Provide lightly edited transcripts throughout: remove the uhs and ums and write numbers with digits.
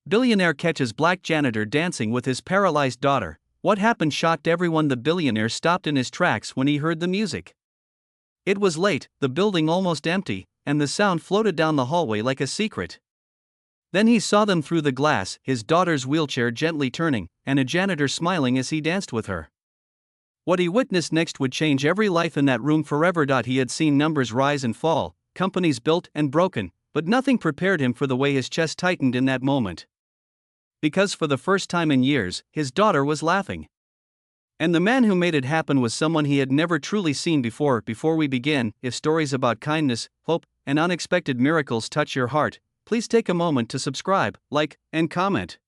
Billionaire catches black janitor dancing with his paralyzed daughter. What happened shocked everyone. The billionaire stopped in his tracks when he heard the music. It was late, the building almost empty, and the sound floated down the hallway like a secret. Then he saw them through the glass, his daughter's wheelchair gently turning, and a janitor smiling as he danced with her. What he witnessed next would change every life in that room forever. He had seen numbers rise and fall, companies built and broken, but nothing prepared him for the way his chest tightened in that moment. Because for the first time in years, his daughter was laughing. And the man who made it happen was someone he had never truly seen before. Before we begin, if stories about kindness, hope, and unexpected miracles touch your heart, please take a moment to subscribe, like, and comment.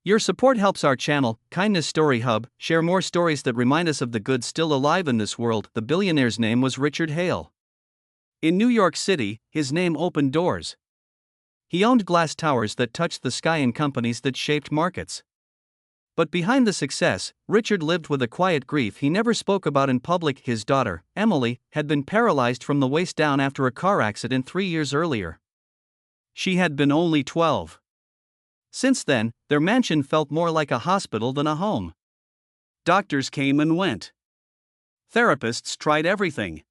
Your support helps our channel, Kindness Story Hub, share more stories that remind us of the good still alive in this world. The billionaire's name was Richard Hale. In New York City, his name opened doors. He owned glass towers that touched the sky and companies that shaped markets. But behind the success, Richard lived with a quiet grief he never spoke about in public. His daughter, Emily, had been paralyzed from the waist down after a car accident 3 years earlier. She had been only 12. Since then, their mansion felt more like a hospital than a home. Doctors came and went. Therapists tried everything.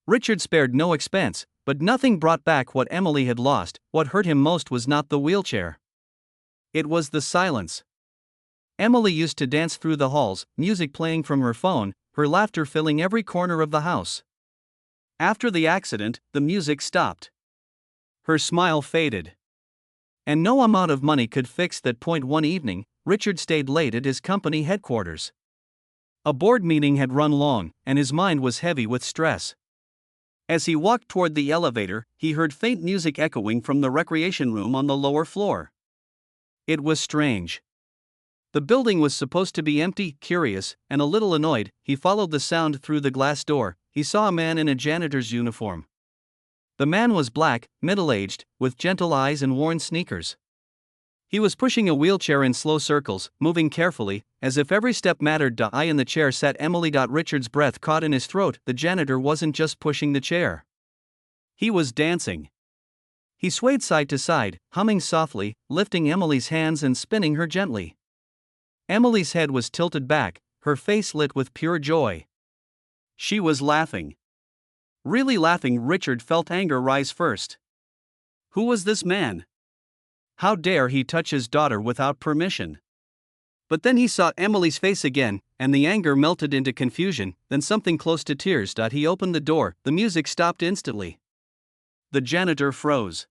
Richard spared no expense, but nothing brought back what Emily had lost. What hurt him most was not the wheelchair. It was the silence. Emily used to dance through the halls, music playing from her phone, her laughter filling every corner of the house. After the accident, the music stopped. Her smile faded. And no amount of money could fix that point. One evening, Richard stayed late at his company headquarters. A board meeting had run long, and his mind was heavy with stress. As he walked toward the elevator, he heard faint music echoing from the recreation room on the lower floor. It was strange. The building was supposed to be empty. Curious, and a little annoyed, he followed the sound through the glass door. He saw a man in a janitor's uniform. The man was black, middle-aged, with gentle eyes and worn sneakers. He was pushing a wheelchair in slow circles, moving carefully, as if every step mattered. I in the chair sat Emily. Richard's breath caught in his throat. The janitor wasn't just pushing the chair. He was dancing. He swayed side to side, humming softly, lifting Emily's hands and spinning her gently. Emily's head was tilted back, her face lit with pure joy. She was laughing. Really laughing. Richard felt anger rise first. Who was this man? How dare he touch his daughter without permission? But then he saw Emily's face again, and the anger melted into confusion, then something close to tears. He opened the door, the music stopped instantly. The janitor froze.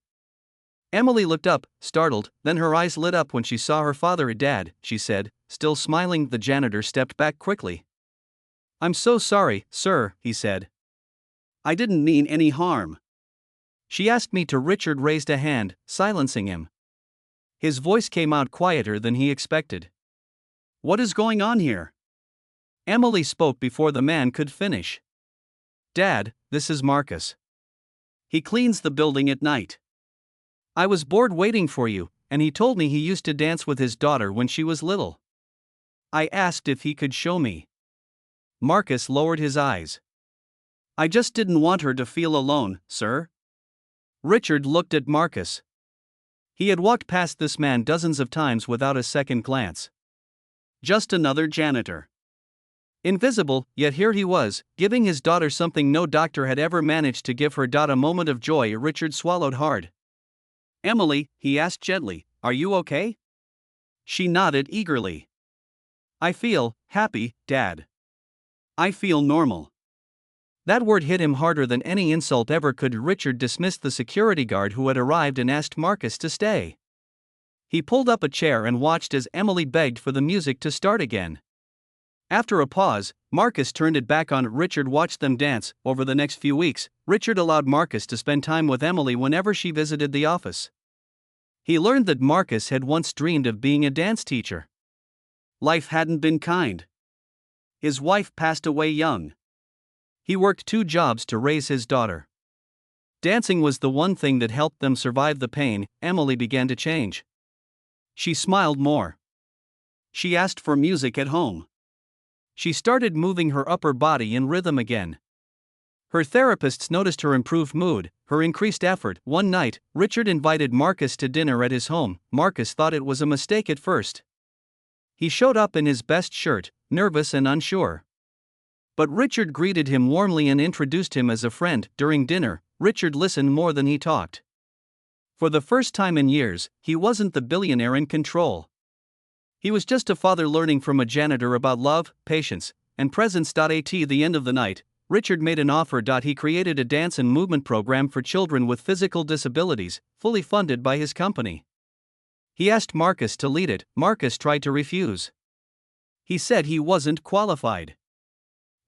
Emily looked up, startled, then her eyes lit up when she saw her father. Dad, she said, still smiling. The janitor stepped back quickly. I'm so sorry, sir, he said. I didn't mean any harm. She asked me to. Richard raised a hand, silencing him. His voice came out quieter than he expected. What is going on here? Emily spoke before the man could finish. Dad, this is Marcus. He cleans the building at night. I was bored waiting for you, and he told me he used to dance with his daughter when she was little. I asked if he could show me. Marcus lowered his eyes. I just didn't want her to feel alone, sir. Richard looked at Marcus. He had walked past this man dozens of times without a second glance. Just another janitor. Invisible, yet here he was, giving his daughter something no doctor had ever managed to give her. A moment of joy. Richard swallowed hard. Emily, he asked gently, are you okay? She nodded eagerly. I feel happy, Dad. I feel normal. That word hit him harder than any insult ever could. Richard dismissed the security guard who had arrived and asked Marcus to stay. He pulled up a chair and watched as Emily begged for the music to start again. After a pause, Marcus turned it back on. Richard watched them dance. Over the next few weeks, Richard allowed Marcus to spend time with Emily whenever she visited the office. He learned that Marcus had once dreamed of being a dance teacher. Life hadn't been kind. His wife passed away young. He worked 2 jobs to raise his daughter. Dancing was the one thing that helped them survive the pain. Emily began to change. She smiled more. She asked for music at home. She started moving her upper body in rhythm again. Her therapists noticed her improved mood, her increased effort. One night, Richard invited Marcus to dinner at his home. Marcus thought it was a mistake at first. He showed up in his best shirt, nervous and unsure. But Richard greeted him warmly and introduced him as a friend. During dinner, Richard listened more than he talked. For the first time in years, he wasn't the billionaire in control. He was just a father learning from a janitor about love, patience, and presence. At the end of the night, Richard made an offer. He created a dance and movement program for children with physical disabilities, fully funded by his company. He asked Marcus to lead it. Marcus tried to refuse. He said he wasn't qualified.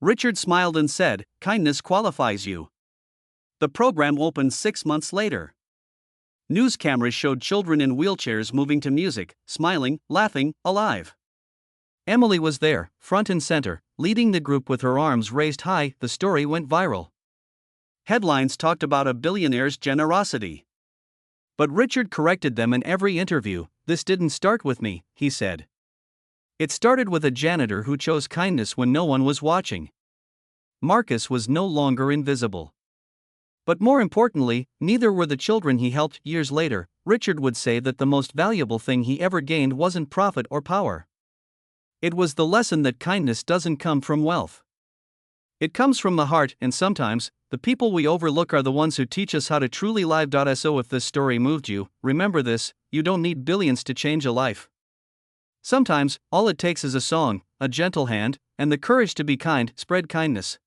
Richard smiled and said, "Kindness qualifies you." The program opened 6 months later. News cameras showed children in wheelchairs moving to music, smiling, laughing, alive. Emily was there, front and center, leading the group with her arms raised high. The story went viral. Headlines talked about a billionaire's generosity. But Richard corrected them in every interview. "This didn't start with me," he said. "It started with a janitor who chose kindness when no one was watching." Marcus was no longer invisible. But more importantly, neither were the children he helped. Years later, Richard would say that the most valuable thing he ever gained wasn't profit or power. It was the lesson that kindness doesn't come from wealth. It comes from the heart, and sometimes, the people we overlook are the ones who teach us how to truly live. So if this story moved you, remember this: you don't need billions to change a life. Sometimes, all it takes is a song, a gentle hand, and the courage to be kind. Spread kindness.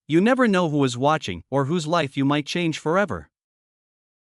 You never know who is watching or whose life you might change forever.